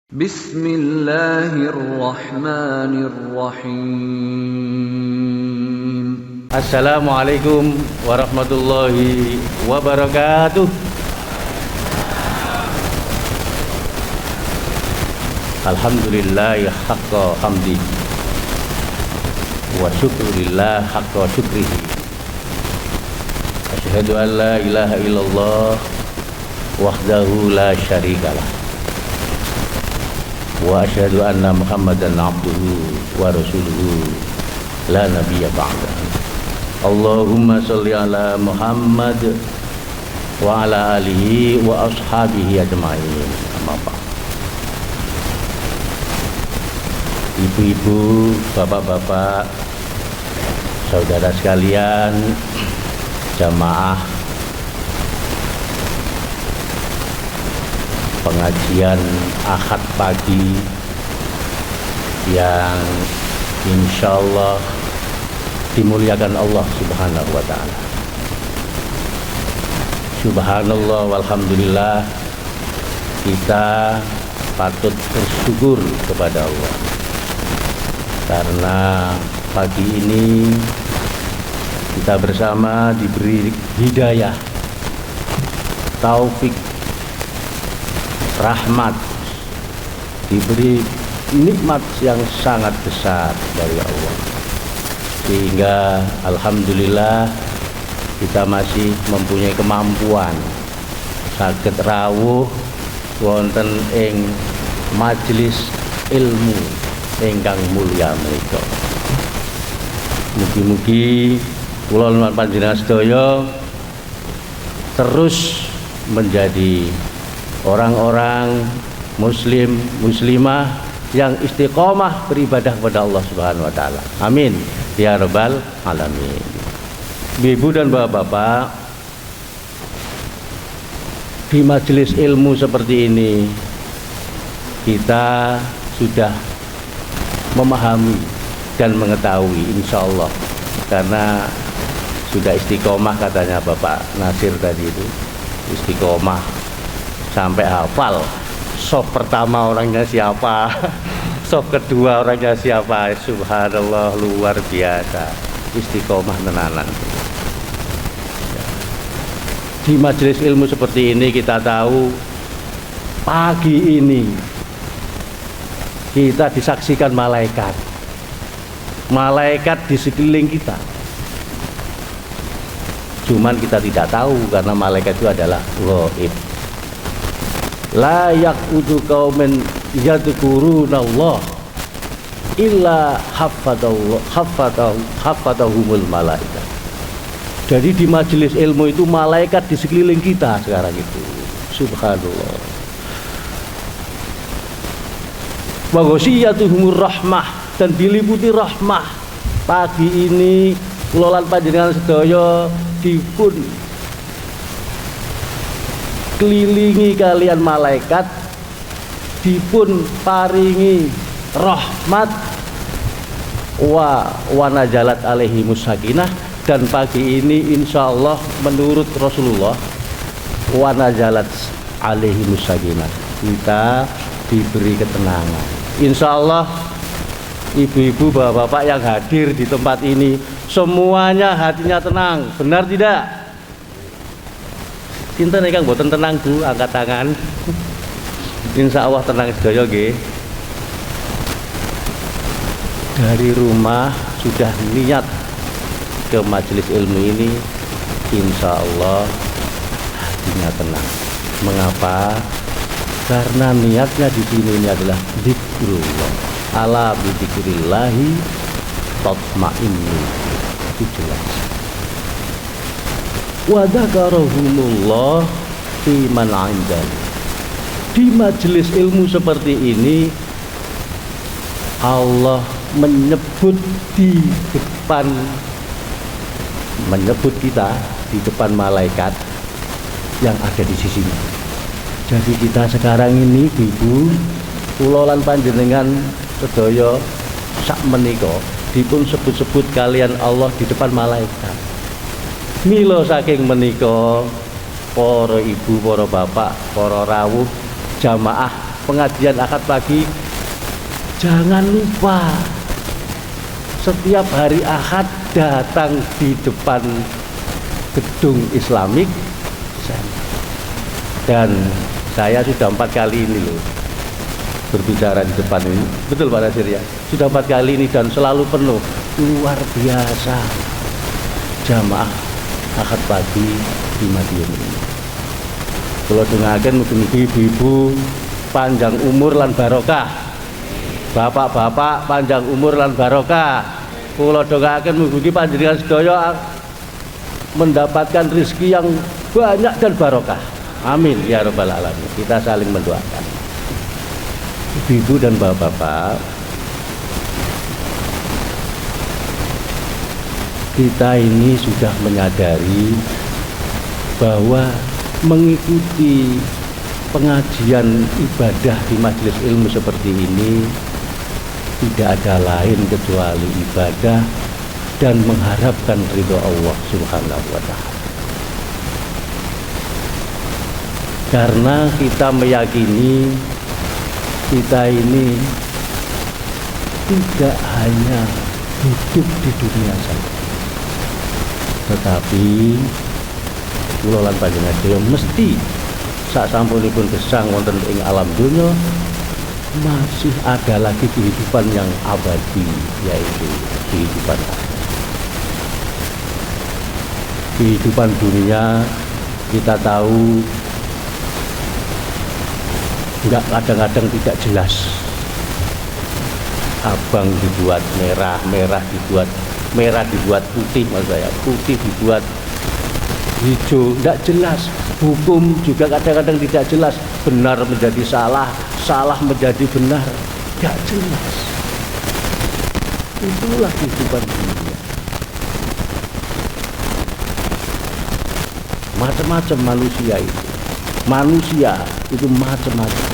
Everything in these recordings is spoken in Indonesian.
Bismillahirrahmanirrahim. Assalamualaikum warahmatullahi wabarakatuh. Alhamdulillah haqqa hamdi wa syukurillah haqqa syukrihi. Asyhadu an la ilaha illallah wahdahu la syarikalah wa asyhadu anna Muhammadan abduhu wa rasuluhu la nabiyya ba'dahu. Allahumma sholli ala Muhammad wa ala alihi wa ashabihi ajma'in. Amma ba'd. Ibu-ibu, bapak-bapak, saudara sekalian, jamaah pengajian Ahad pagi yang insyaallah dimuliakan Allah Subhanahu wa ta'ala. Subhanallah walhamdulillah, kita patut bersyukur kepada Allah karena pagi ini kita bersama diberi hidayah, taufik, rahmat, diberi nikmat yang sangat besar dari Allah, sehingga alhamdulillah kita masih mempunyai kemampuan saged rawuh wonten ing majelis ilmu ingkang mulya menika. Mugi-mugi kula lan panjenengan sedaya terus menjadi orang-orang muslim muslimah yang istiqomah beribadah kepada Allah Subhanahu wa taala. Amin ya rabbal alamin. Ibu dan bapak-bapak, di majelis ilmu seperti ini kita sudah memahami dan mengetahui insyaallah, karena sudah istiqomah katanya Bapak Nasir tadi itu, istiqomah sampai hafal sop pertama orangnya siapa, sop kedua orangnya siapa. Subhanallah, luar biasa, istiqomah tenanan. Di majelis ilmu seperti ini kita tahu pagi ini kita disaksikan malaikat di sekeliling kita. Cuman kita tidak tahu karena malaikat itu adalah ghaib. La yaqudu qauman yadhkurunallah illa hafadahumul malaikat. Jadi di majelis ilmu itu malaikat di sekeliling kita sekarang itu. Subhanallah. Wa ghasyiyatuhumur rahmah, dan diliputi rahmah. Pagi ini kula lan panjenengan sedaya dipun kelilingi kalian malaikat, dipun paringi rahmat wa najalat alaihi musakinah. Dan pagi ini insyaallah menurut Rasulullah wa najalat alaihi musakinah, kita diberi ketenangan. Insyaallah ibu-ibu, bapak-bapak yang hadir di tempat ini semuanya hatinya tenang, benar tidak? Sinten ingkang boten tenang Bu, angkat tangan. Insyaallah tenang sedaya nggih. Dari rumah sudah niat ke majelis ilmu ini, insyaallah hatinya tenang. Mengapa? Karena niatnya di sini ini adalah zikrullah. Ala bi dzikrillahi tatmainnul, itu jelas. Wa dzakarahumullah fi man 'indahu. Di majelis ilmu seperti ini Allah menyebut kita di depan malaikat yang ada di sisinya. Jadi kita sekarang ini ibu, kula lan panjenengan sedaya sak menika dipun sebut-sebut kalian Allah di depan malaikat. Mila saking menika para ibu, para bapak, para rawuh, jamaah pengajian akad pagi, jangan lupa setiap hari Ahad datang di depan gedung Islamic Center. Dan saya sudah 4 kali ini loh berbicara di depan ini, betul Pak Nasir ya, sudah 4 kali ini dan selalu penuh, luar biasa jamaah akad pagi di Madiun ini. Kalau dengarkan mungkin ibu-ibu panjang umur lan barokah, bapak-bapak panjang umur lan barokah. Kalau dengarkan mugi panjenengan sedaya mendapatkan rezeki yang banyak dan barokah. Amin ya rabbal alamin. Kita saling mendoakan. Ibu-ibu dan bapak-bapak, kita ini sudah menyadari bahwa mengikuti pengajian ibadah di majelis ilmu seperti ini tidak ada lain kecuali ibadah dan mengharapkan ridho Allah Subhanahu wa ta'ala. Karena kita meyakini kita ini tidak hanya hidup di dunia saja, tetapi kula lan panjenengan sedaya mesti sak sampunipun gesang wonten ing alam dunya masih ada lagi kehidupan yang abadi, yaitu kehidupan akhirat. Kehidupan dunia kita tahu enggak, kadang-kadang tidak jelas. Abang dibuat merah, merah dibuat putih, maksud saya putih dibuat hijau, tidak jelas. Hukum juga kadang-kadang tidak jelas, benar menjadi salah, salah menjadi benar, tidak jelas. Itulah kehidupan dunia. Macam-macam manusia itu macam-macam.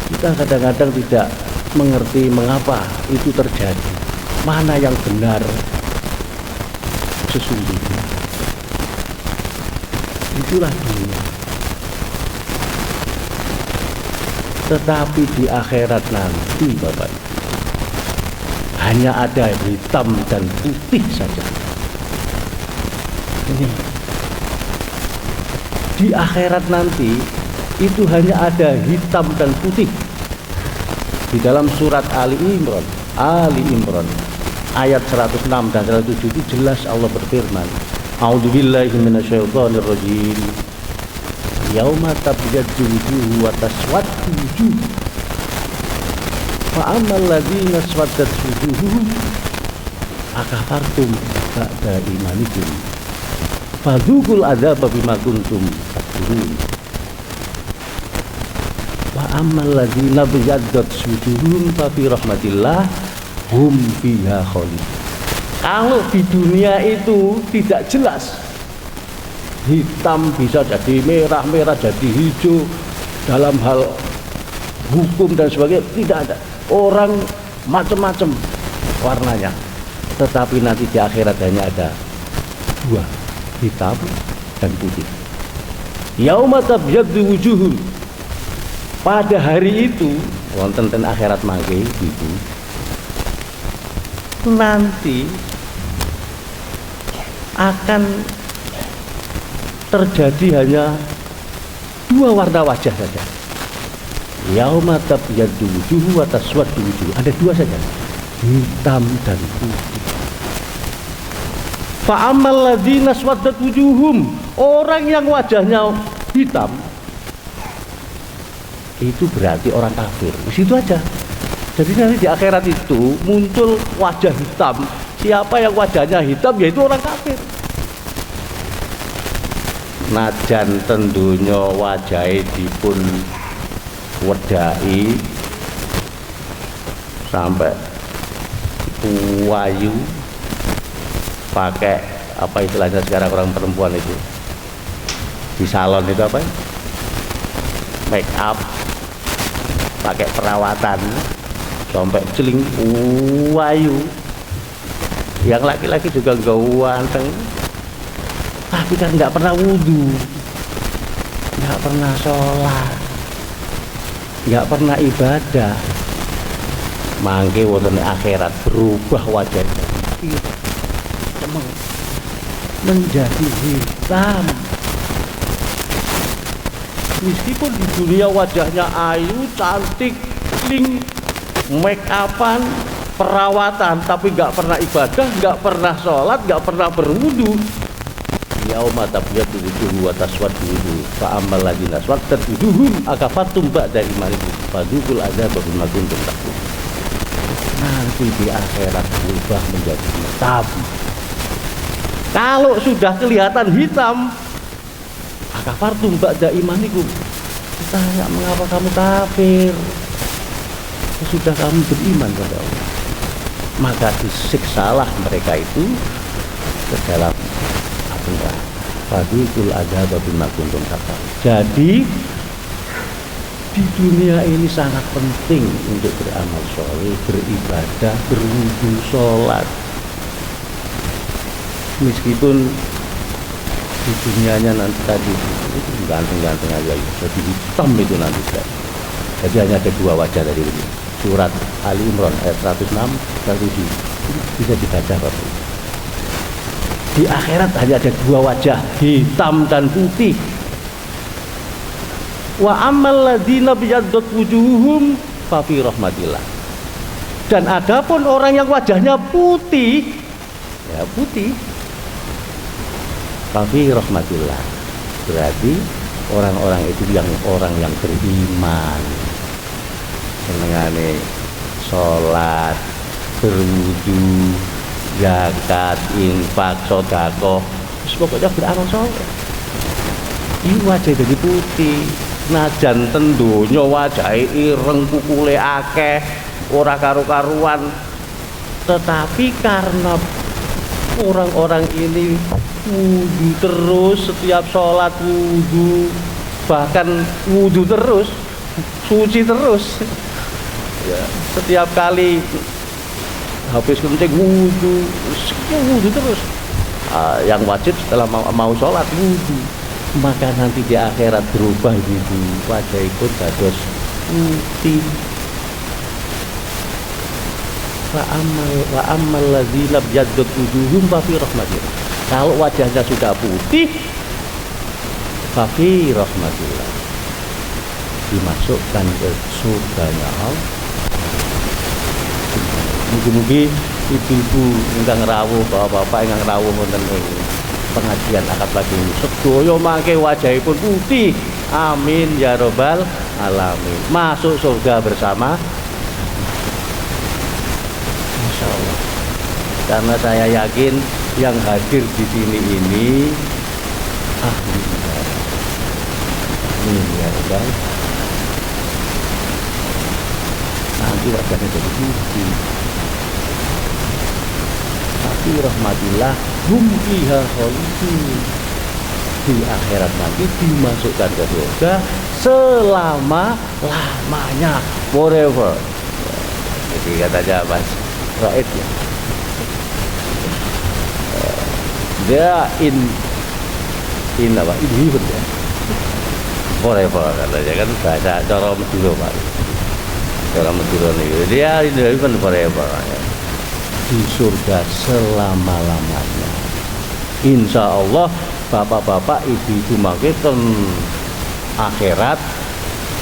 Kita kadang-kadang tidak mengerti mengapa itu terjadi, mana yang benar sesungguhnya. Itulah dunia. Tetapi di akhirat nanti Bapak, hanya ada hitam dan putih saja. Ini di akhirat nanti itu hanya ada hitam dan putih. Di dalam surat Ali Imran ayat 106 dan 107 itu jelas Allah berfirman, A'udzubillahi minasyaitonirrajim. Yauma tabyaddu wujuhun wa taswaddu wujuh. Fa ammal ladzina aswaddat wujuhuhum akafartum ba'da imanikum fadzuqul adzaba bima kuntum takfurun. Wa ammal ladzina byaddat wujuhum fa fi rahmatillah hum fiha khalidun. Kalau di dunia itu tidak jelas, hitam bisa jadi merah, merah jadi hijau, dalam hal hukum dan sebagainya tidak ada. Orang macam-macam warnanya, tetapi nanti di akhirat hanya ada dua, hitam dan putih. Yauma tabyaddu wujuhun. Pada hari itu wonten ten akhirat mangke itu nanti akan terjadi hanya dua warna wajah saja. Yauma tabyaddu wujuh wa taswaddu wujuh. Ada dua saja, hitam dan putih. Fa ammal ladzina aswaddat wujuhum, orang yang wajahnya hitam itu berarti orang kafir. Di situ aja. Jadi nanti di akhirat itu muncul wajah hitam. Siapa yang wajahnya hitam yaitu orang kafir. Najan tentunya wajahnya dipun wedai sampai wayu, pakai apa istilahnya sekarang orang perempuan itu di salon itu apa? Make up, pakai perawatan sampai celing wayu. Yang laki-laki juga ganteng, tapi kan nggak pernah wudhu, nggak pernah sholat, nggak pernah ibadah. Mangke wonten akhirat berubah wajahnya menjadi hitam. Meskipun di dunia wajahnya ayu, cantik, clean, make upan, perawatan, tapi nggak pernah ibadah, nggak pernah sholat, nggak pernah berwudu. Yauma tabyaddu wujuhun wa taswaddu wujuh, fa ammal ladzina aswaddat wujuhum akafartum ba'da imanikum fadzuqul adzaba bima kuntum takfurun. Nanti di akhirat berubah menjadi hitam. Kalau sudah kelihatan hitam, akafartum ba'da imanikum, tanya mengapa kamu kafir? Sudah kamu beriman kepada Allah, maka disiksalah mereka itu ke dalam api neraka. Fadzuqul adzaba bima kuntum takfurun. Jadi di dunia ini sangat penting untuk beramal soleh, beribadah, berwudu, sholat. Meskipun di dunianya nanti tadi itu ganteng-ganteng aja, jadi hitam itu nanti. Jadi hanya ada dua wajah dari ini. Surat Ali Imran ayat 106 bisa dibaca Bapak. Di akhirat hanya ada dua wajah, hitam dan putih. Wa ammal ladzina biyaddat wujuhum fa fi rahmatillah. Dan adapun orang yang wajahnya putih, ya putih, fa fi rahmatillah. Berarti orang-orang itu orang yang beriman. Senengane salat, berwudu, zakat, infak, sedekah, pokoknya beramal saleh. Iki wajah jadi putih. Najan tendonya wajahe ireng, kukule akeh, ora karu-karuan, tetapi karena orang-orang ini wudu terus, setiap sholat wudu, bahkan wudu terus, suci terus ya, setiap kali habis kencing wudu terus. Yang wajib setelah mau sholat wudu, maka nanti di akhirat berubah wudu, wajah ikut dados putih. Wa ammal ladzina biyaddat wujuhum fa fi rahmatillah. Kalau wajahnya sudah putih, fa fi rahmatillah, dimasukkan ke surganya Allah. Mugi-mugi ibu-ibu ingkang rawuh, bapak-bapak ingkang rawuh wonten ing pengajian akad pagi ini sedaya mangke wajahipun putih. Amin ya robbal alamin. Masuk surga bersama insyaallah. Karena saya yakin yang hadir di sini ini ahli ibadah. Amin ya robbal. Nanti wajahnya jadi putih. Tapi rahmatillah hum fiha khalidun. Di akhirat nanti dimasukkan ke surga selama-lamanya, forever. Jadi katanya Mas Raid ya, dia in apa? In heaven ya, forever katanya kan, bahasa cara Madura Pak. Cara Madura nih, dia in heaven forever ya. Di surga selama-lamanya. Insya Allah bapak-bapak, ibu-ibu mangke ten akhirat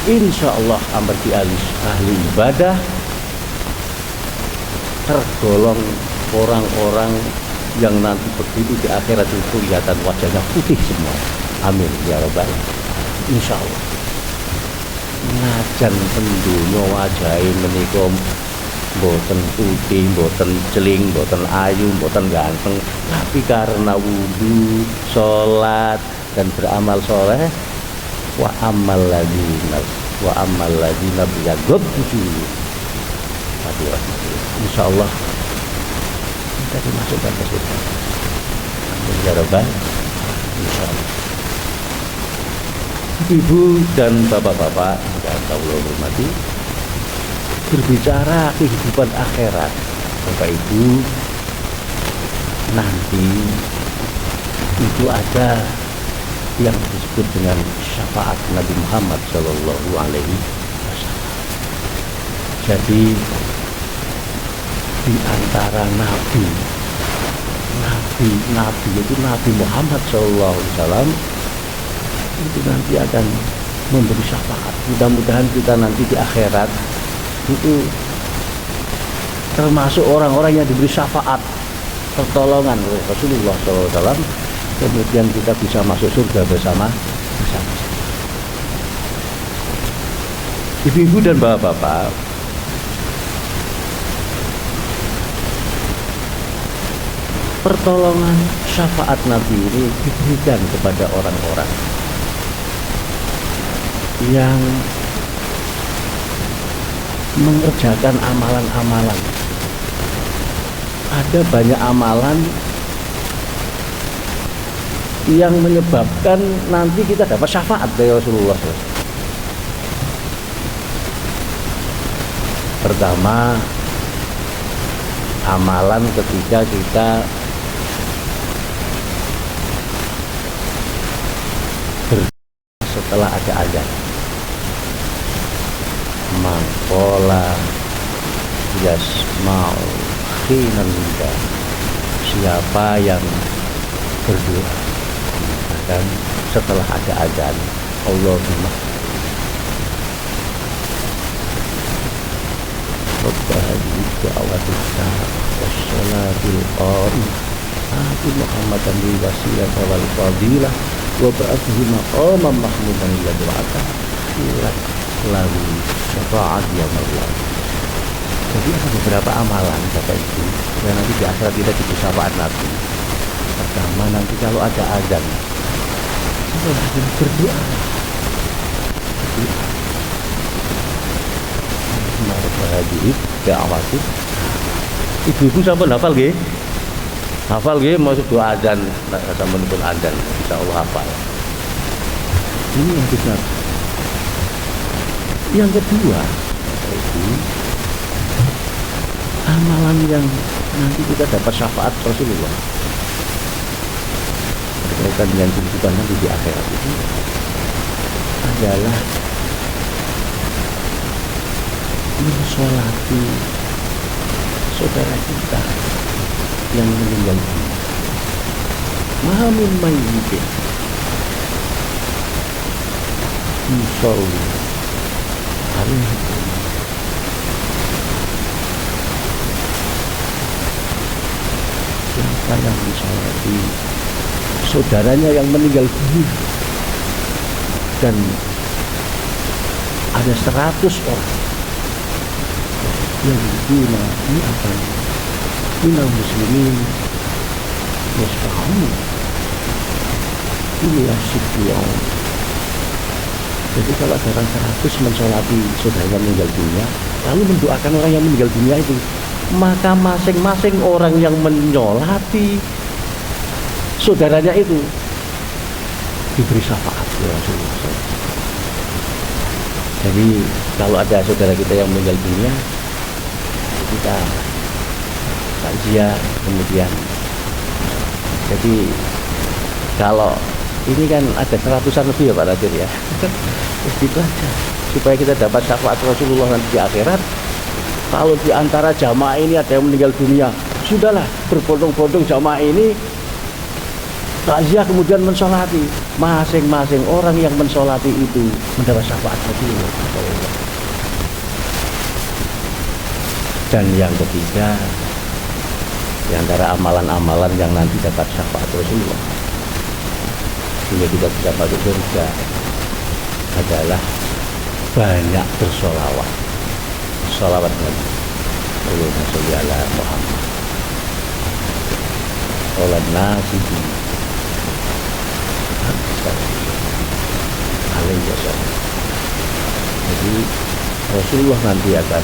insya Allah amargi ahli ibadah tergolong orang-orang yang nanti begitu di akhirat itu kelihatan wajahnya putih semua. Amin ya rabbal insya Allah. Najan pendunya wajahe menika mboten putih, mboten celing, mboten ayu, mboten ganteng, tapi karena wudu, sholat dan beramal soleh, wa amal ladzina biyaddat wujuhum. Insyaallah kita dimasukkan ke surga. Amin ya rabbal insyaallah. Ibu dan bapak-bapak yang kawula hormati, berbicara kehidupan akhirat, Bapak Ibu, nanti itu ada yang disebut dengan syafaat Nabi Muhammad Shallallahu Alaihi Wasallam. Jadi di antara nabi itu Nabi Muhammad Shallallahu Alaihi Wasallam itu nanti akan memberi syafaat. Mudah-mudahan kita nanti di akhirat itu termasuk orang-orang yang diberi syafaat, pertolongan oleh Rasulullah SAW. Kemudian kita bisa masuk surga bersama. Ibu-ibu dan bapak-bapak, pertolongan syafaat Nabi ini diberikan kepada orang-orang yang mengerjakan amalan-amalan. Ada banyak amalan yang menyebabkan nanti kita dapat syafaat dari Rasulullah SAW. Pertama, amalan ketika kita setelah ada azan. Mangkola yasma'u khinan nida, siapa yang berdoa dan setelah ada azan, Allahumma Rabb hadhihi da'watis wassalatil qa'imah ati Muhammadan li wasilata wal fadilah wa ba'athu maqaman mahmudan alladhi wa'ata lalu syafaat yaumil qiyamah. Jadi ada beberapa amalan Bapak Ibu yang nanti di akhirat kita diberi syafaat Nabi. Pertama, nanti kalau ada azan, kita berdoa. Ibu-ibu sampai hafal nggih? Hafal nggih maksud doa azan sampai pun azan, insyaallah hafal. Ini yang kita. Yang kedua, itu amalan yang nanti kita dapat syafaat Rasulullah berkaitan dengan kehidupan nanti di akhirat itu adalah mensolati saudara kita yang meninggal dunia. Maha min mayyitin yusolli alaihi, siapa yang mensolati saudaranya yang meninggal dunia dan ada 100 orang yang dibina ini apa? Minal muslimin yasfa'un ila sibyan. Jadi kalau ada orang 100 mensolati saudara yang meninggal dunia lalu mendoakan orang yang meninggal dunia itu, maka masing-masing orang yang menyolati saudaranya itu diberi syafaat oleh Rasulullah SAW. Jadi kalau ada saudara kita yang meninggal dunia, kita takziah kemudian. Jadi kalau ini kan ada 100-an lebih ya Pak Radir ya. Gitu aja supaya kita dapat syafaat Rasulullah nanti di akhirat. Kalau di antara jamaah ini ada yang meninggal dunia, sudahlah berbondong-bondong jamaah ini takziah kemudian mensolati, masing-masing orang yang mensolati itu mendapat syafaat Rasulullah. Dan yang ketiga, di antara amalan-amalan yang nanti dapat syafaat Rasulullah sehingga kita bisa masuk surga adalah banyak bersolawat. Sholawat Nabi Allahumma sholli ala Muhammad wa nasi alaihi wasallam. Jadi Rasulullah nanti akan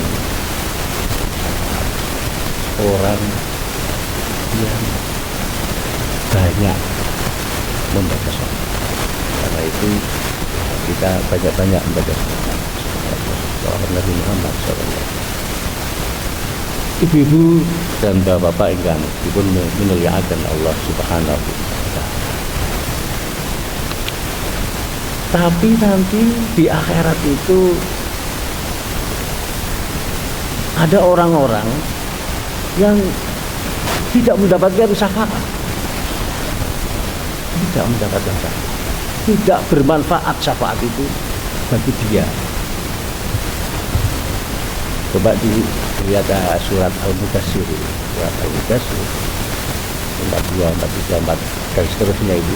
orang yang banyak membaca sholawat. Karena itu kita banyak-banyak membaca sholawat Nabi Muhammad SAW. Ibu-ibu dan bapak-bapak ingkang dipun mulyakaken Allah Subhanahu wa taala. Tapi nanti di akhirat itu ada orang-orang yang tidak mendapatkan syafaat, tidak mendapatkan syafaat, tidak bermanfaat syafaat itu bagi dia. Coba dilihat surat Al-Mudassir, surat Al-Mudassir 42, 43, 4 dan seterusnya itu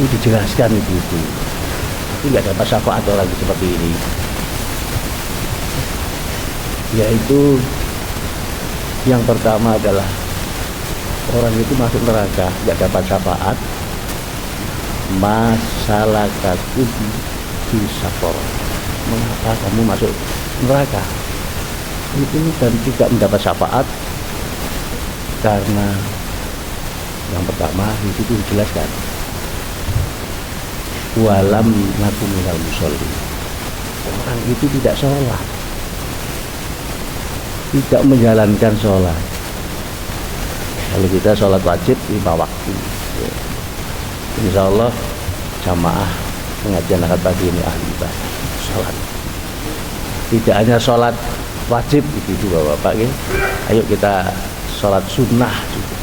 dijelaskan itu nggak dapat syafaat orang seperti ini, yaitu yang pertama adalah orang itu masuk neraka nggak dapat syafaat, masalah kakubi di safar, mengapa kamu masuk neraka itu, dan tidak mendapat syafaat karena yang pertama di situ dijelaskan walam naku minal musholli, orang itu tidak sholat, tidak menjalankan sholat. Kalau kita sholat wajib 5 waktu, ya. Insya Allah jamaah pengajian akad pagi ini ahli ibadah sholat, tidak hanya sholat wajib itu Bapak-Bapak, ya. Ayo kita sholat sunnah juga,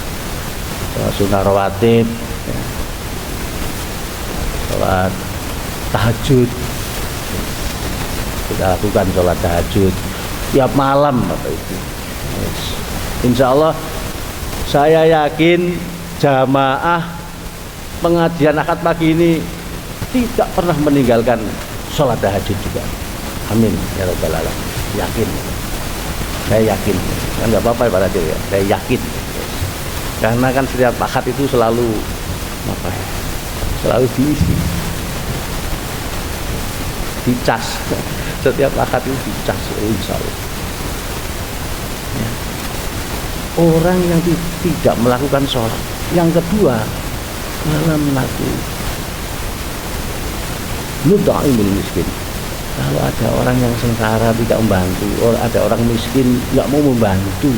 sholat sunnah rawatib, ya. Sholat tahajud, kita lakukan sholat tahajud tiap malam Bapak Ibu. Yes. Insya Allah saya yakin jamaah pengajian akad pagi ini tidak pernah meninggalkan sholat tahajud juga. Amin ya rabbal alamin. Yakin, saya yakin. Kan nggak apa-apa Pak Radir, ya. Saya yakin. Yes. Karena kan setiap akad itu selalu apa ya? Selalu diisi, dicas. Setiap akad itu dicas, insya Allah. Ya. Orang yang tidak melakukan sholat. Yang kedua, malam laku nud'imul miskin. Kalau ada orang yang sengsara tidak membantu, ada orang miskin nggak mau membantu.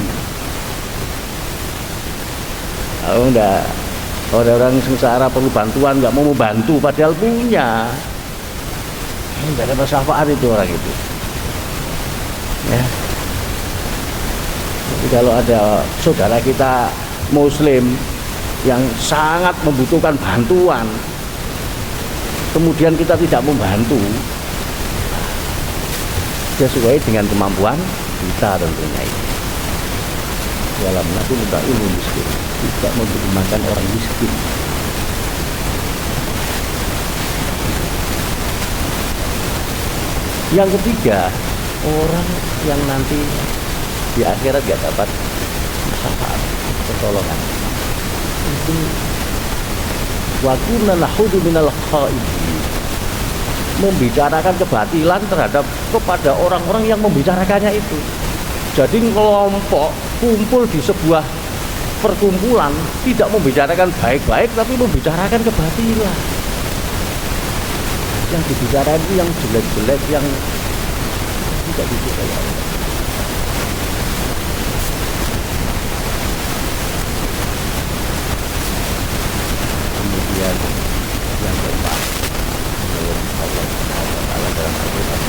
Kalau enggak, ada orang sengsara perlu bantuan nggak mau membantu, padahal punya. Enggak ada syafaat itu orang itu. Ya. Jadi kalau ada saudara kita Muslim yang sangat membutuhkan bantuan, kemudian kita tidak membantu, sesuai dengan kemampuan kita tentunya ini. Dalam nabi muda ilmu miskin, tidak memberi makan orang miskin. Yang ketiga, orang yang nanti di akhirat gak dapat syafaat, pertolongan. Itu wa kunna nahudu minal khaibin, membicarakan kebatilan kepada orang-orang yang membicarakannya itu. Jadi kelompok kumpul di sebuah perkumpulan tidak membicarakan baik-baik tapi membicarakan kebatilan. Yang dibicarakan itu yang jelek-jelek, yang tidak disukai Allah. Kemudian yang keempat, Allah Taala dalam Al-Quran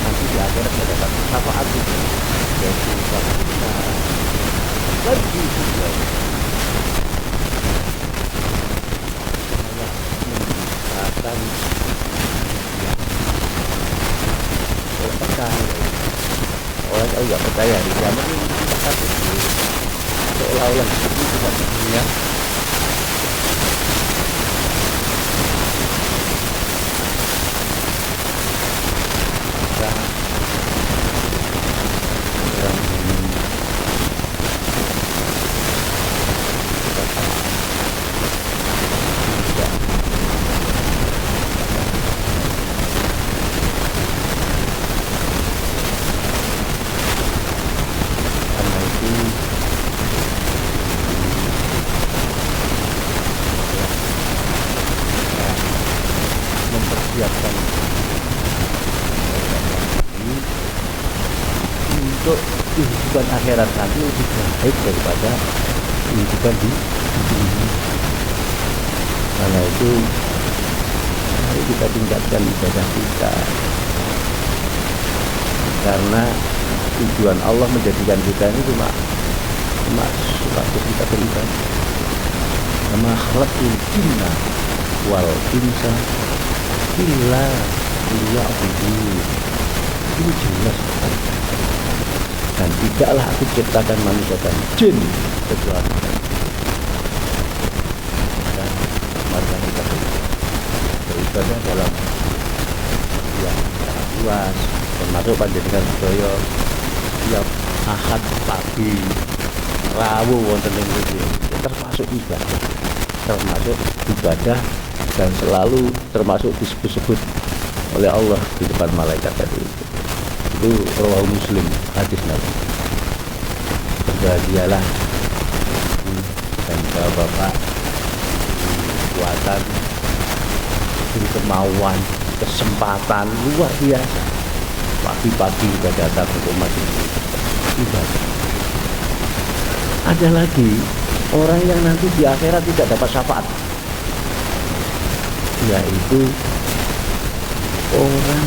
nanti di akhirat ada dapat syafaat itu, yaitu syafaatnya lagi juga akan percaya. Orang kalau nggak percaya di zaman ini kita seolah-olah itu bukan dunia. Mempersiapkan untuk kehidupan akhirat nanti lebih baik daripada kehidupan di dunia. Karena itu kita tingkatkan ibadah kita. Karena tujuan Allah menjadikan kita ini cuma suatu kita beribadah. Kama khalaqul jinna wal insa illa liya'budun. Ini jelas. Dan tidaklah aku ciptakan manusia dan jin kecuali dan maka kita beribadah dalam yang sangat luas, termasuk panjenengan sedaya setiap ahad pagi rawuh wonten ing mriki termasuk ibadah dan selalu termasuk disebut-sebut oleh Allah di depan malaikat tadi. Itu rawahu Muslim, hadis Nabi. Berbahagialah dan bapak kekuatan, kemauan, kesempatan luar biasa. Pagi-pagi sudah datang untuk masjid ibadah. Ada lagi orang yang nanti di akhirat tidak dapat syafaat, yaitu orang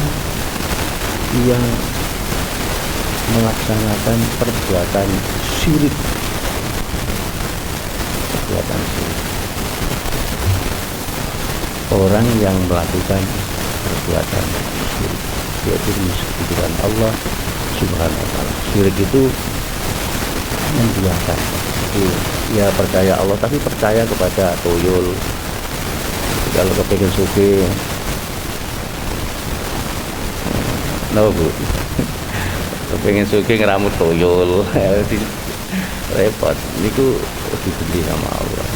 yang melaksanakan perbuatan syirik. Orang yang melakukan perbuatan syirik, yaitu menyekutukan Allah Subhanahu wa taala. Syirik itu menduakan. Ya percaya Allah tapi percaya kepada tuyul. Kalau kepengen suki, Bu, kepengen suki ngeramut tuyul, repot. Niku dibeli sama Allah.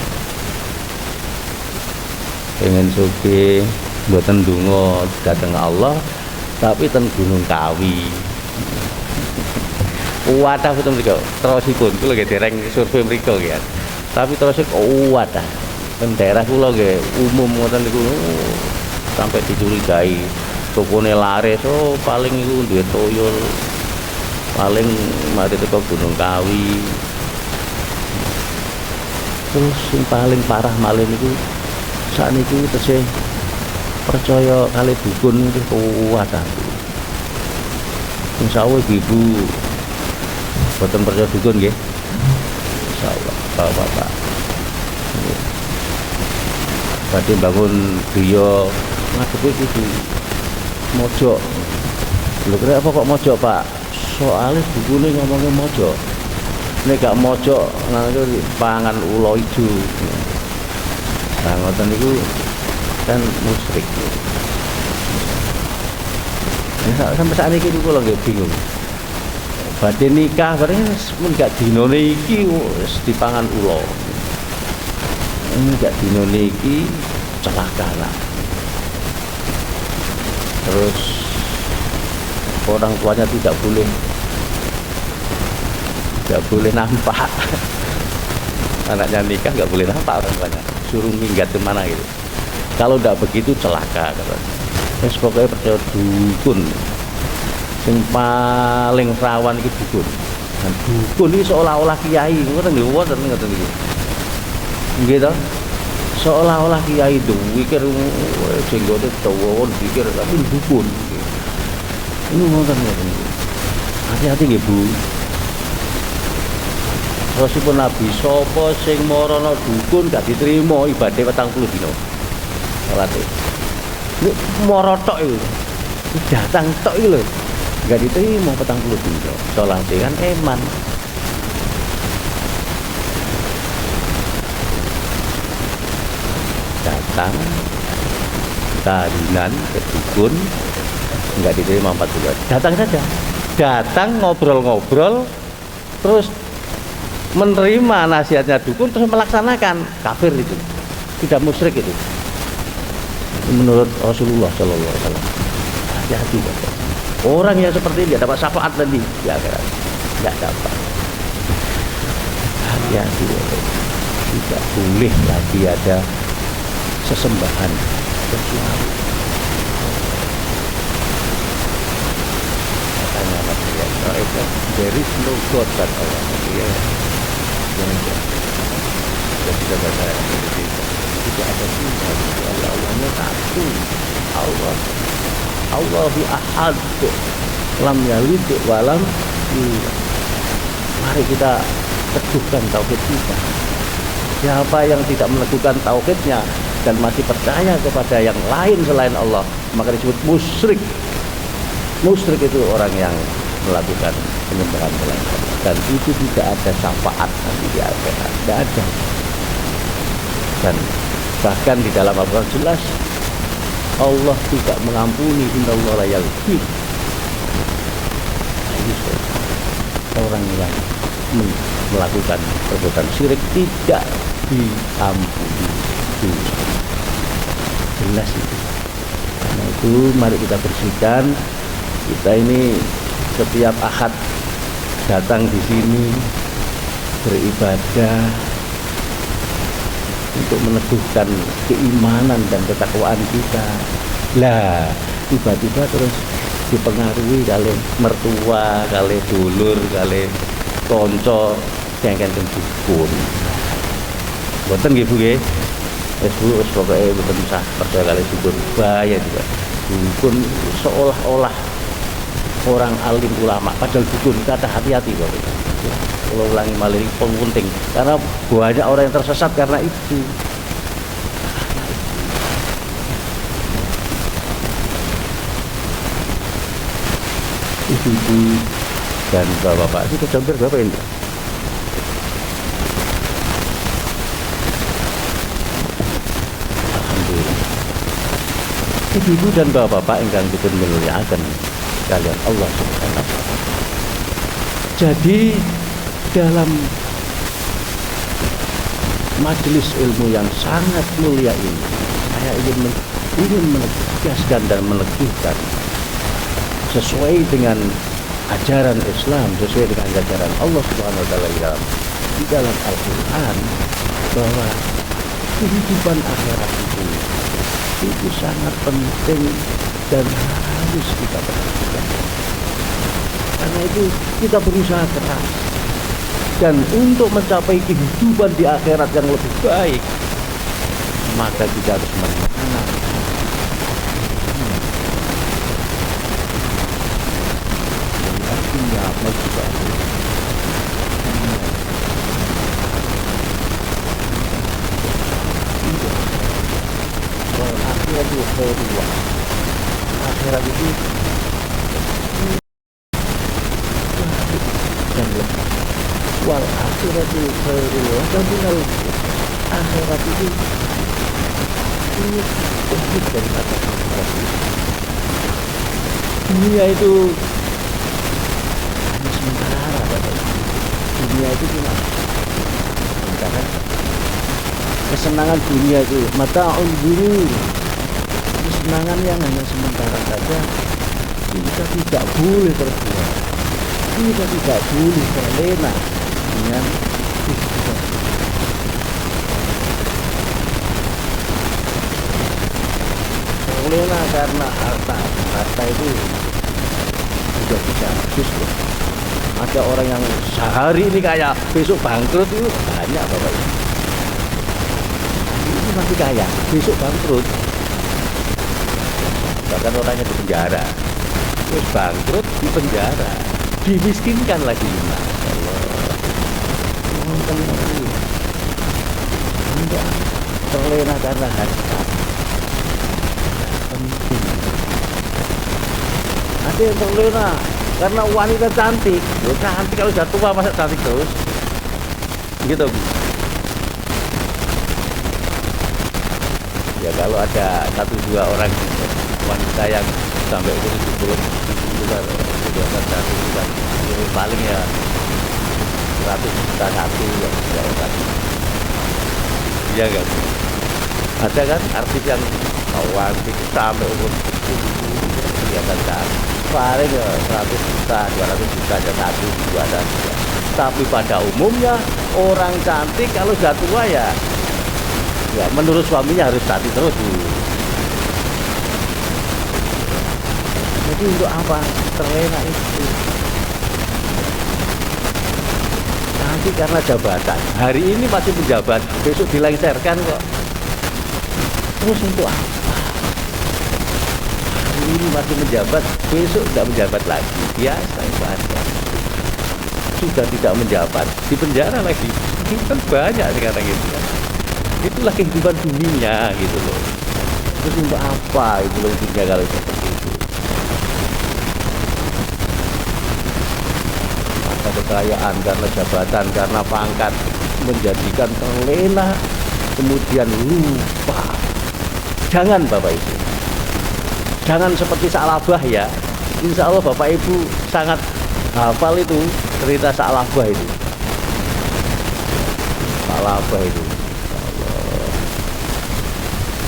Pengen suki, buatan dungo datang Allah, tapi ten Gunung Kawi. Wadah betul mereka terusipun kula nggih dereng survei mereka ya. Tapi terus wadah ten daerah kula nggih umum ngoten niku sampai dicurigai tokone laris paling iku duwe tuyul. Paling mari teko Gunung Kawi. Terus yang paling parah malih niku sakniku tesih percaya kali dukun itu wadah. Insyaallah ibu boten percaya dukun nggih. Insyaallah Bapak. Badhe bangun griya ngadepi kudu mojok. Lho kira apa kok mojok, Pak? Soale dukune ngomongnya mojok. Nek gak mojok nanti pangan ula ijo. Nah ngoten niku kan musyrik. Ya sampai saat ini kula nggih bingung. Badhe nikah bareng mun gak dinone iki wis dipangan ula. Ini gak dinone iki celaka lah. Terus orang tuanya tidak boleh nampak. Anaknya nikah nggak boleh nampak orang tuanya, suruh minggat kemana gitu. Kalau tidak begitu celaka katanya. Terus pokoknya percaya dukun. Yang paling rawan itu dukun. Dan dukun ini seolah-olah kiai, ngoten nggih. Gitu. Seolah-olah kiai itu mikir jenggote dawa pikir tapi dukun. Ini ngoten. Hati-hati nggih, Bu. Rasulipun Nabi sapa sing marana dukun gak diterima ibadah 40 dina. Salate. Nek mara tok iku. Datang tok iki lho. Gak diterima 40 dina. Salate kan eman. Datang tarinan ke dukun nggak diterima 4 bulan. Datang saja, datang ngobrol-ngobrol, terus menerima nasihatnya dukun, terus melaksanakan. Kafir itu, tidak musyrik itu. Menurut Rasulullah Shallallahu Alaihi Wasallam. Hati-hati, orang yang seperti ini dapat syafaat nanti di akhirat, nggak dapat. Hati-hati, tidak boleh lagi ada sesembahan kecuali katanya Nabi Israel, there is no God but Allah. Ya, jadi kita bahasa Indonesia tidak ada Tuhan, Allahnya satu. Allah. Allahu ahad, lam yalid walam yulad. Mari kita teguhkan tauhid kita. Siapa yang tidak meneguhkan tauhidnya dan masih percaya kepada yang lain selain Allah, maka disebut musyrik. Musyrik itu orang yang melakukan penyembahan selain Allah, dan itu tidak ada syafaat nanti di akhirat, tidak ada. Dan bahkan di dalam Al-Quran jelas Allah tidak mengampuni, innallaha la yaghfir. Orang yang melakukan perbuatan syirik tidak diampuni. Jelas itu. Karena itu mari kita bersihkan. Kita ini setiap Ahad datang di sini beribadah untuk meneguhkan keimanan dan ketakwaan kita. Lah, tiba-tiba terus dipengaruhi kali mertua, kali dulur, kali konco kengken dukun. Mboten nggih Bu nggih. Wis Bu, wis pokoke mboten usah percaya kali dukun, bahaya juga. Dukun seolah-olah orang alim ulama, padahal dukun. Kata hati-hati kok. Kalau ulangi malih penting, karena banyak orang yang tersesat karena itu. Ibu-ibu dan bapak-bapak itu kecampur berapa ini? Alhamdulillah. Ibu-ibu dan bapak-bapak ingkang dipun mulyakaken kalian Allah Subhanahu wa taala. Jadi dalam majelis ilmu yang sangat mulia ini, saya ingin menegaskan dan meneguhkan sesuai dengan ajaran Islam, sesuai dengan ajaran Allah Subhanahu wa taala di dalam Al-Qur'an, bahwa kehidupan akhirat itu sangat penting dan harus kita perhatikan. Karena itu kita berusaha keras, dan untuk mencapai kehidupan di akhirat yang lebih baik, maka kita harus menanam artinya apa juga akhirat itu khairullah. Akhirat itu dan lebih wal akhirat itu khairullah, dan benar akhirat itu ini lebih dari kata akhirat itu. Dunia itu hanya sementara, dunia itu cuma sementara. Kesenangan dunia itu mata'un ghurur, kesenangan yang hanya sementara saja. Kita tidak boleh terbuat, kita tidak boleh terlena dengan kehidupan. Terlena karena harta itu sudah bisa habis. Ada orang yang sehari ini kaya, besok bangkrut, itu banyak Bapak Ibu. Ini masih kaya, besok bangkrut. Bahkan orangnya di penjara, terus bangkrut di penjara, dimiskinkan lagi. Enggak terlena karena harta. Penting. Ada yang terlena karena wanita cantik. Loh, cantik kalau sudah tua masa cantik terus? Gitu. Ya kalau ada 1-2 orang wanita yang sampai umur 70 kan paling ya 100 juta satu ya kan. Iya kan? Ada kan artis yang wanita sampai umur 70 kelihatan cantik, paling ya 100 juta 200 juta aja satu dua dan dua. Tapi pada umumnya orang cantik kalau sudah tua ya menurut suaminya harus cantik terus. Jadi untuk apa terlena itu? Nanti karena jabatan, hari ini masih menjabat, besok dilengsarkan kok. Terus untuk apa? masih menjabat, besok tidak menjabat lagi, biasa itu ada. Sudah tidak menjabat, di penjara lagi. Itu kan banyak sekarang itu kan. Itulah kehidupan dunia gitu loh. Terus untuk apa itu dunia kalau seperti itu? Maka kekayaan karena jabatan, karena pangkat menjadikan terlena, kemudian lupa. Jangan Bapak Ibu, jangan seperti Sa'labah ya. Insya Allah Bapak Ibu sangat hafal itu cerita Sa'labah itu. Sa'labah itu, ya Allah,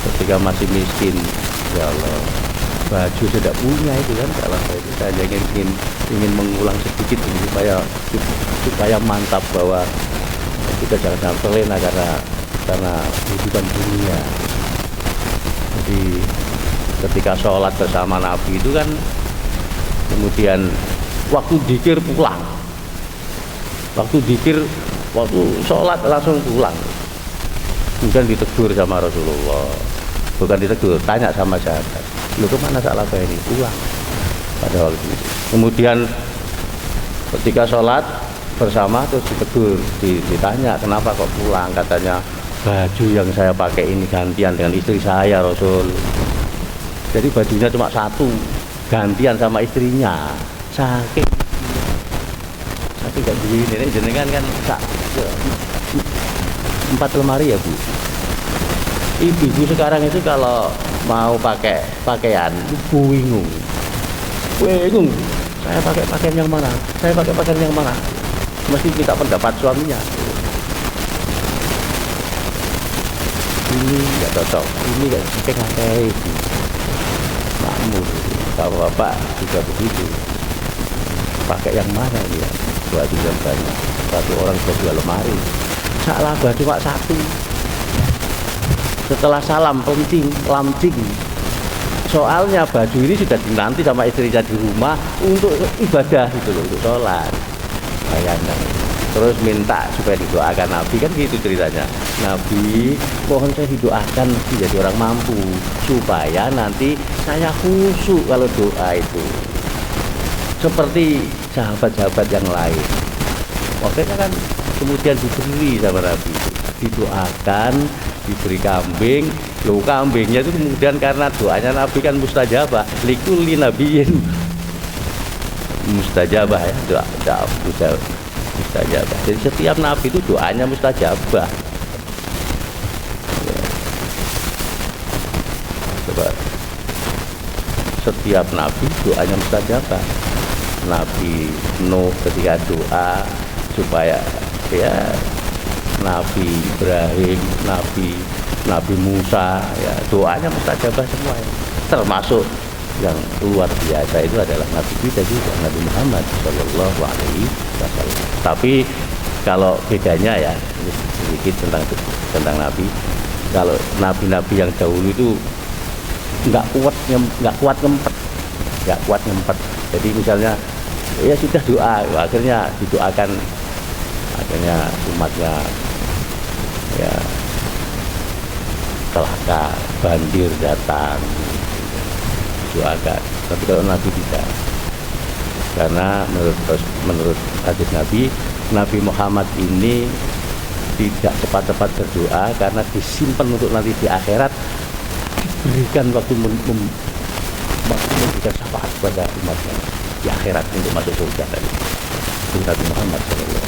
ketika masih miskin, ya Allah, baju tidak punya itu kan Sa'labah itu. Saya ingin mengulang sedikit ini supaya mantap bahwa kita jangan terlena karena kehidupan dunia. Jadi ketika sholat bersama Nabi itu kan, kemudian waktu dzikir pulang, waktu sholat langsung pulang, kemudian ditegur sama Rasulullah, bukan ditegur, tanya sama sahabat, lu kemana Sa'labah ini? Pulang pada waktu itu. Kemudian ketika sholat bersama terus ditegur, ditanya kenapa kok pulang, katanya baju yang saya pakai ini gantian dengan istri saya Rasul. Jadi bajunya cuma satu, gantian sama istrinya. Saking gak begini, ini jenengan kan 4 lemari ya Bu. Ibu sekarang itu kalau mau pakai pakaian bingung. Saya pakai pakaian yang mana? Mesti minta pendapat suaminya. Ini nggak cocok, ini nggak pakai makmur. Kalau bapak juga begitu, pakai yang mana ini ya? Buat juga banyak, satu orang dua lemari. Sa'labah cuma satu. Setelah salam lamcing. Soalnya baju ini sudah dinanti sama istrinya di rumah untuk ibadah gitu loh, untuk sholat. Bayangkan. Terus minta supaya didoakan Nabi, kan gitu ceritanya. Nabi, mohon saya didoakan menjadi orang mampu supaya nanti saya khusyuk kalau doa itu seperti sahabat-sahabat yang lain. Makanya kan kemudian diberi sama Nabi, didoakan, diberi kambing. Loh, kambingnya itu kemudian karena doanya Nabi kan mustajabah, likulli nabiyyin mustajabah ya, doa mustajabah. Jadi setiap nabi itu doanya mustajabah. Ya. Coba, setiap nabi doanya mustajabah. Nabi Nuh ketika doa supaya ya, Nabi Ibrahim, Nabi Musa, ya doanya mustajabah semua ya. Termasuk yang luar biasa itu adalah Nabi kita juga, Nabi Muhammad Shallallahu Alaihi Wasallam. Tapi kalau bedanya ya sedikit tentang Nabi, kalau nabi-nabi yang dahulu itu nggak kuat ngempet. Jadi misalnya ya sudah doa, akhirnya didoakan, akhirnya umatnya ya celaka, banjir datang, doakan. Tapi kalau Nabi tidak, karena menurut hadis Nabi Muhammad ini tidak cepat-cepat berdoa karena disimpan untuk nanti di akhirat, diberikan waktu memberikan syafaat kepada umatnya di akhirat untuk masuk surga tadi. Itu Nabi Muhammad SAW.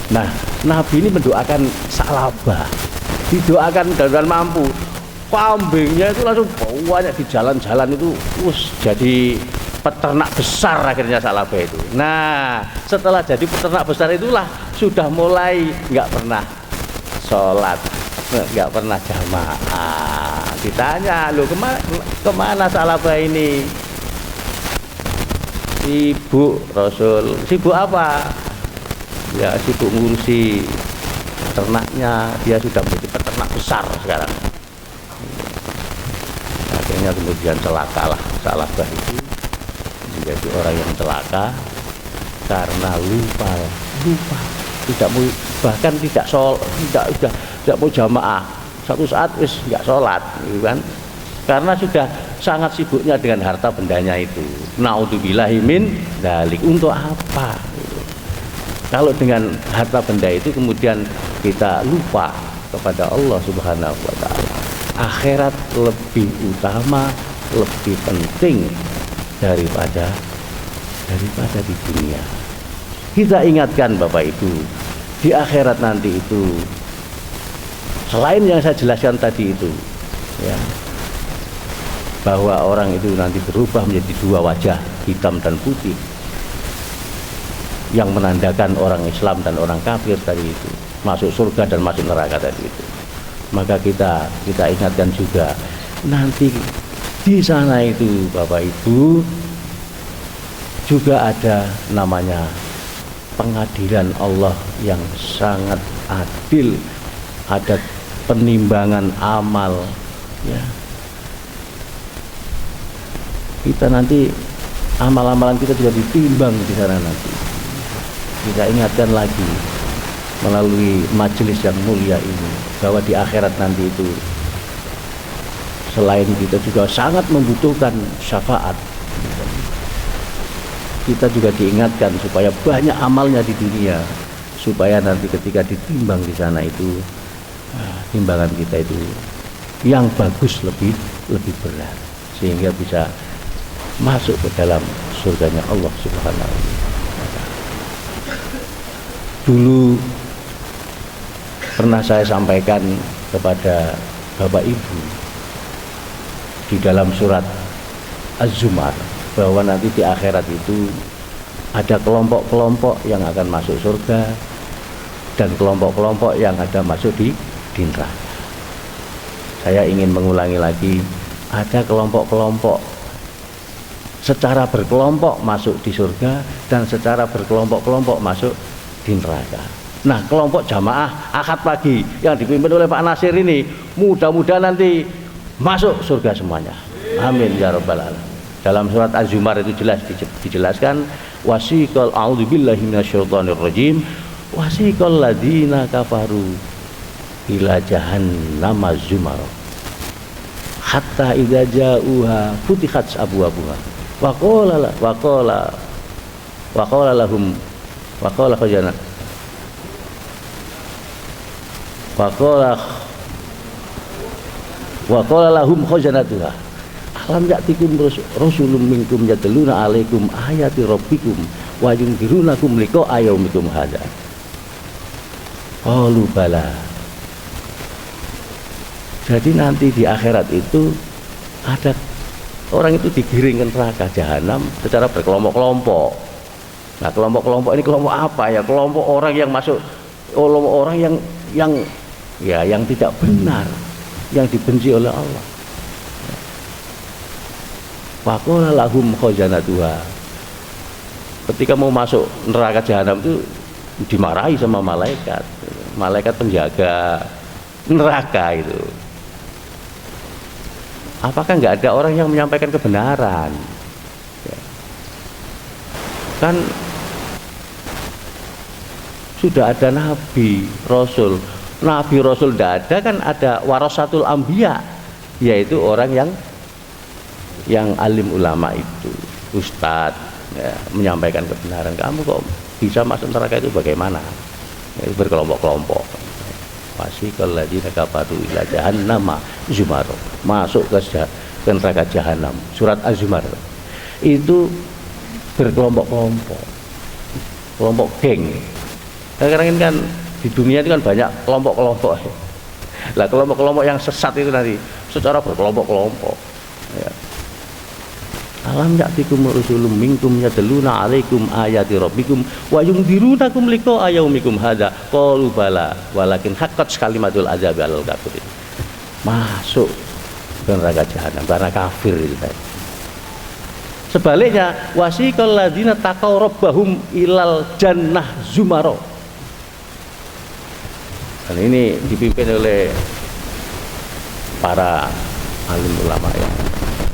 Nah, Nabi ini mendoakan Sa'labah, didoakan dengan mampu. Kambingnya itu langsung banyak di jalan-jalan itu, jadi peternak besar akhirnya Sa'labah itu. Nah, setelah jadi peternak besar itulah sudah mulai nggak pernah sholat, nggak pernah jamaah. Ditanya, loh kemana Sa'labah ini? Sibuk Rasul. Sibuk apa? Ya sibuk ngurusi ternaknya. Dia sudah menjadi peternak besar sekarang. Akhirnya kemudian celakalah Sa'labah itu, menjadi orang yang celaka karena lupa, tidak mau, bahkan tidak mau jamaah. Satu saat wis nggak sholat, gitu kan? Karena sudah sangat sibuknya dengan harta bendanya itu. Naudzubillahi min dzalik. Untuk apa? Kalau dengan harta benda itu kemudian kita lupa kepada Allah Subhanahu wa taala. Akhirat lebih utama, lebih penting daripada di dunia. Kita ingatkan Bapak Ibu, di akhirat nanti itu selain yang saya jelaskan tadi itu, ya, bahwa orang itu nanti berubah menjadi dua wajah, hitam dan putih, yang menandakan orang Islam dan orang kafir tadi itu, masuk surga dan masuk neraka tadi itu. Maka kita ingatkan juga, nanti di sana itu Bapak Ibu juga ada namanya pengadilan Allah yang sangat adil, ada penimbangan amal, ya. Kita nanti amal-amalan kita juga ditimbang di sana nanti. Kita ingatkan lagi melalui majelis yang mulia ini bahwa di akhirat nanti itu selain kita juga sangat membutuhkan syafaat, kita juga diingatkan supaya banyak amalnya di dunia, supaya nanti ketika ditimbang di sana itu timbangan kita itu yang bagus lebih berat, sehingga bisa masuk ke dalam surganya Allah Subhanahu wa taala. Dulu pernah saya sampaikan kepada Bapak Ibu di dalam surat Az-Zumar bahwa nanti di akhirat itu ada kelompok-kelompok yang akan masuk surga dan kelompok-kelompok yang ada masuk di neraka. Saya ingin mengulangi lagi, ada kelompok-kelompok secara berkelompok masuk di surga dan secara berkelompok-kelompok masuk di neraka. Nah, kelompok jamaah akad pagi yang dipimpin oleh Pak Nasir ini mudah-mudahan nanti masuk surga semuanya. Amin ya rabbal alamin. Dalam surat Az-Zumar itu jelas dijelaskan, wasiqal a'udzubillahi minasyaitonirrajim, wasiqal ladzina kafaru ila jahannama zumar hatta idza ja'uha futihat abwabuha wa qala lahum wa qala khazanah wa qala lahum khazanatuha alam ya'tikum rasulun minkum yatluna 'alaikum ayati rabbikum wa yunzirunakum liqa'a yaumikum hadza. Qalu bala. Jadi nanti di akhirat itu ada orang itu digiring ke neraka jahanam secara berkelompok-kelompok. Nah, kelompok-kelompok ini kelompok apa ya? Kelompok orang yang masuk, kelompok orang yang tidak benar, yang dibenci oleh Allah. Faqala lahum khazanatuha. Ketika mau masuk neraka jahanam itu dimarahi sama malaikat penjaga neraka itu. Apakah nggak ada orang yang menyampaikan kebenaran? Ya. Kan sudah ada nabi, rasul tidak ada, kan ada warasatul anbiya, yaitu orang yang alim ulama itu, ustadz, ya, menyampaikan kebenaran. Kamu kok bisa masuk neraka itu bagaimana? Ya, berkelompok-kelompok. Wasiqal ladzina kafaru ila jahannama zumar, masuk ke neraka jahanam. Surat Az-Zumar itu berkelompok-kelompok, kelompok geng. Sekarang ini kan di dunia itu kan banyak kelompok-kelompok. Lah kelompok-kelompok yang sesat itu nanti secara berkelompok-kelompok. Ya. Alam ya'tikum rasulun minkum yatluna 'alaikum ayati rabbikum wa yunzirunakum liqa'a yaumikum hadza. Qalu bala walakin haqqat kalimatul adzabi 'alal kafirin. Masuk ke neraka jahanam karena kafir itu tadi. Sebaliknya, wasiqal ladzina taqaw rabbahum ilal jannah zumara. Dan ini dipimpin oleh para alim ulama yang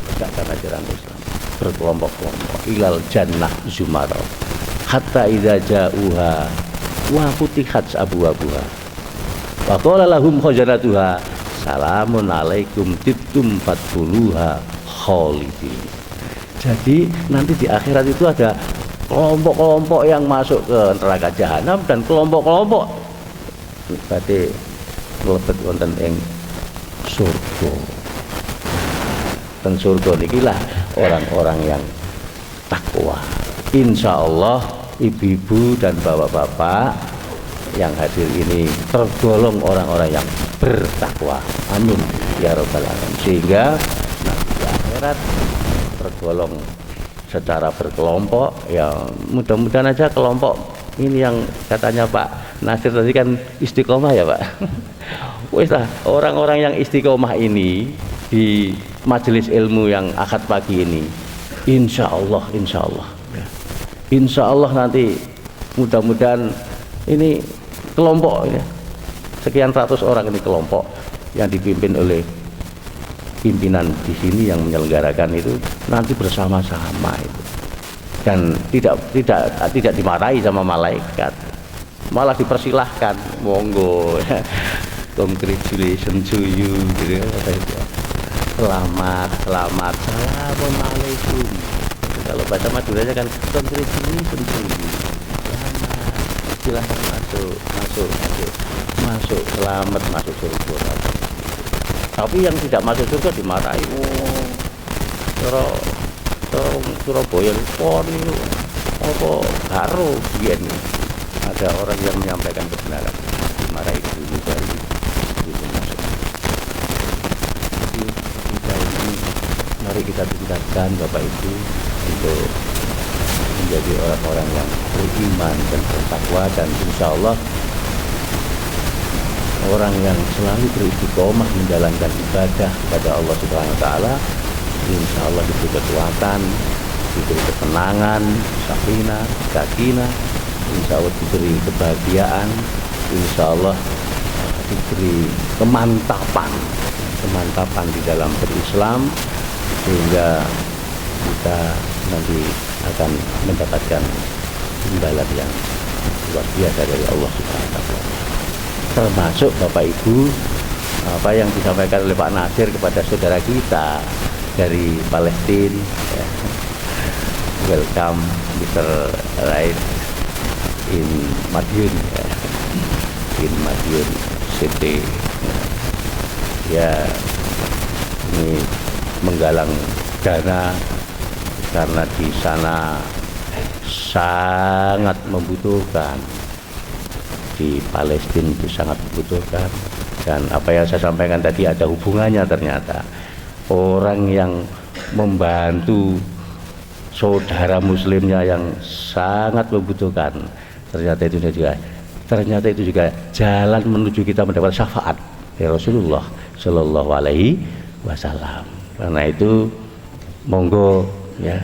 menegakkan ajaran Islam, berkelompok-kelompok ilal jannah zumara hatta idza ja'uha wa futihat abwabuha wa qala lahum khazanatuha salamun alaikum tibtum fatuluha khalidin. Jadi nanti di akhirat itu ada kelompok-kelompok yang masuk ke neraka jahanam dan kelompok-kelompok berarti mlebet wonten ing surga. Dan surga nikilah orang-orang yang takwa. Insya Allah ibu-ibu dan bapak-bapak yang hadir ini tergolong orang-orang yang bertakwa. Amin ya rabbal alamin. Sehingga nanti di akhirat tergolong secara berkelompok. Ya mudah-mudahan aja kelompok ini yang katanya Pak Nasir tadi kan istiqomah ya Pak. Wes lah, orang-orang yang istiqomah ini di majelis ilmu yang akad pagi ini, insya Allah nanti mudah-mudahan ini kelompok ya, sekian ratus orang ini kelompok yang dipimpin oleh pimpinan di sini yang menyelenggarakan itu nanti bersama-sama itu, dan tidak dimarahi sama malaikat, malah dipersilahkan, monggo congratulations to you gitu. Selamat assalamualaikum. Kalau bahasa Maduranya kan congratulations to you, selamat, silahkan masuk, selamat masuk surga. Tapi yang tidak masuk surga dimarahi. Surabaya pon itu apa karo biyen ada orang yang menyampaikan kebenaran dimarahi dulu baru itu masuk. Jadi kita ini mari kita tingkatkan Bapak Ibu untuk menjadi orang-orang yang beriman dan bertakwa, dan insya Allah orang yang selalu beristiqomah menjalankan ibadah kepada Allah Subhanahu wa taala, insya Allah diberi kekuatan, diberi ketenangan, sakinah, insya Allah diberi kebahagiaan, insya Allah diberi kemantapan di dalam berislam, sehingga kita nanti akan mendapatkan imbalan yang luar biasa dari Allah Subhanahu wa taala. Termasuk Bapak Ibu apa yang disampaikan oleh Pak Nasir kepada saudara kita dari Palestina ya. Welcome Mr. Right in Madiun ya. In Madiun City ya, ini menggalang dana karena di sana sangat membutuhkan, di Palestina itu sangat membutuhkan. Dan apa yang saya sampaikan tadi ada hubungannya, ternyata orang yang membantu saudara muslimnya yang sangat membutuhkan, ternyata itu juga jalan menuju kita mendapat syafaat dari Rasulullah Shallallahu Alaihi Wasallam. Karena itu monggo ya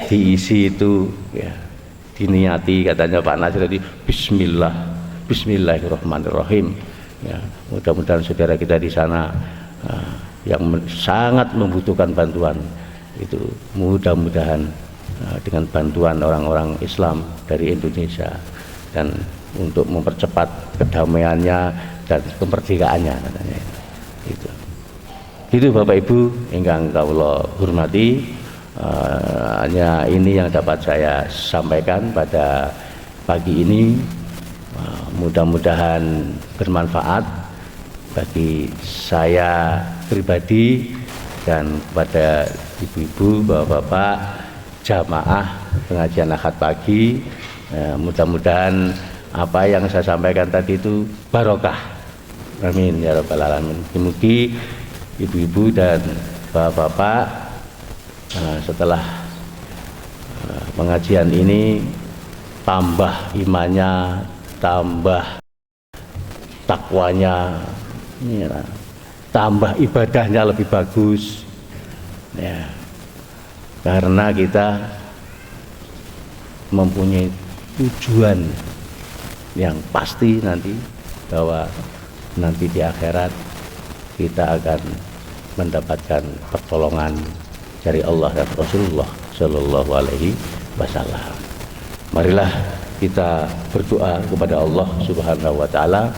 diisi itu ya, diniati katanya Pak Nasir tadi, Bismillahirrahmanirrahim ya. Mudah-mudahan saudara kita di sana yang sangat membutuhkan bantuan itu, mudah-mudahan dengan bantuan orang-orang Islam dari Indonesia dan untuk mempercepat kedamaiannya dan kemerdekaannya katanya itu Bapak Ibu ingkang kawula hormati. Hanya ini yang dapat saya sampaikan pada pagi ini. Mudah-mudahan bermanfaat bagi saya pribadi dan kepada ibu-ibu, bapak-bapak, jamaah pengajian akad pagi. Mudah-mudahan apa yang saya sampaikan tadi itu barokah. Amin ya rabbal alamin. Mugi ibu-ibu dan bapak-bapak setelah pengajian ini tambah imannya, tambah takwanya, ya, tambah ibadahnya lebih bagus ya, karena kita mempunyai tujuan yang pasti nanti, bahwa nanti di akhirat kita akan mendapatkan pertolongan dari Allah dan Rasulullah Shallallahu Alaihi Wasallam. Marilah kita berdoa kepada Allah Subhanahu Wa Taala.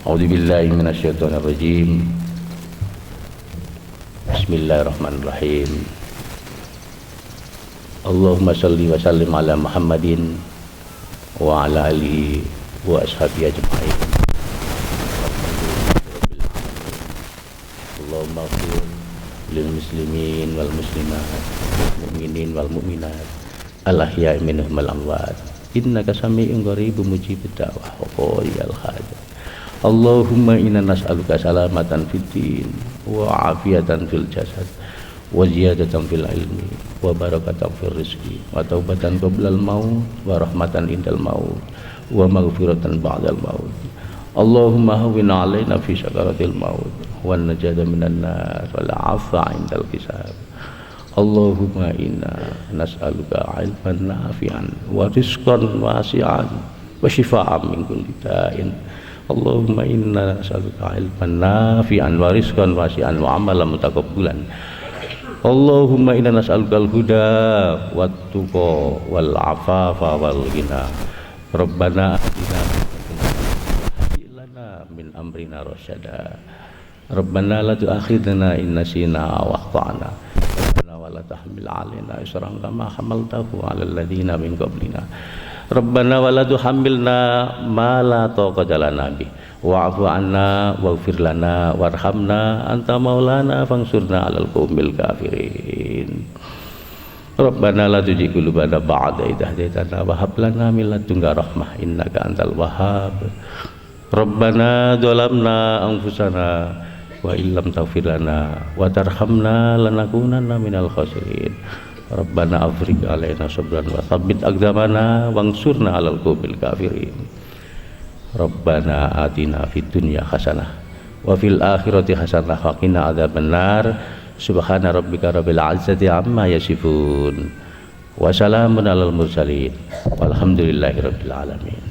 A'udzubillahi minasyaitonirrajim. Bismillahirrahmanirrahim. Allahumma salli wa sallim ala Muhammadin wa ala alihi wa ashabihi ajma'in. Allahumma ighfir lil muslimin wal muslimat, mu'minin wal mu'minat, al ahya'i minhum wal amwat. Innaka sami'un qaribun mujibud da'wah wa qadiyal hajat. Allahumma inna nas'aluka salamatan fid din wa afiyatan fil jasad wa ziyadatan fil ilmi wa barakatan fil rizqi wa taubatan qablal maut wa rahmatan indal maut wa maghfiratan ba'dal maut. Allahumma hawwin 'alaina fi sakaratil maut wa najata minan nar wal 'afwa 'indal hisab. Allahumma inna nas'aluka 'ilman nafi'an wa rizqan wasi'an wa shifaa'an min kulli da'in. Allahumma inna nas'aluka 'ilman nafi'an wa rizqan wasi'an wa 'amalan mutakabbalan. Allahumma inna nas'aluka al-huda wat tuqa wal 'afafa wal ghina. Rabbana atina min amrina rasyada. Rabbana la tu'akhidna in nasina wa akhtana. Rabbana wa la tahmil 'alaina isran kama hamaltahu 'alal ladzina min qablina. Rabbana wa la tuhammilna ma la taqata lana bih wa'fu 'anna waghfir lana warhamna anta maulana fansurna 'alal qaumil kafirin. Rabbana la tuzigh qulubana ba'da idh hadaytana wa hab lana min ladunka rahmah innaka antal wahhab. Rabbana dzalamna anfusana wa illam taghfir lana wa tarhamna lanakunanna minal khasirin. Rabbana afrigh alaina sabran wa tsabbit aqdamana wansurna 'alal qaumil kafirin. Rabbana atina fid dunya hasanah wa fil akhirati hasanah wa qina adzabannar. Subhana rabbika rabbil izzati amma yasifun wa salamun 'alal mursalin walhamdulillahi rabbil alamin.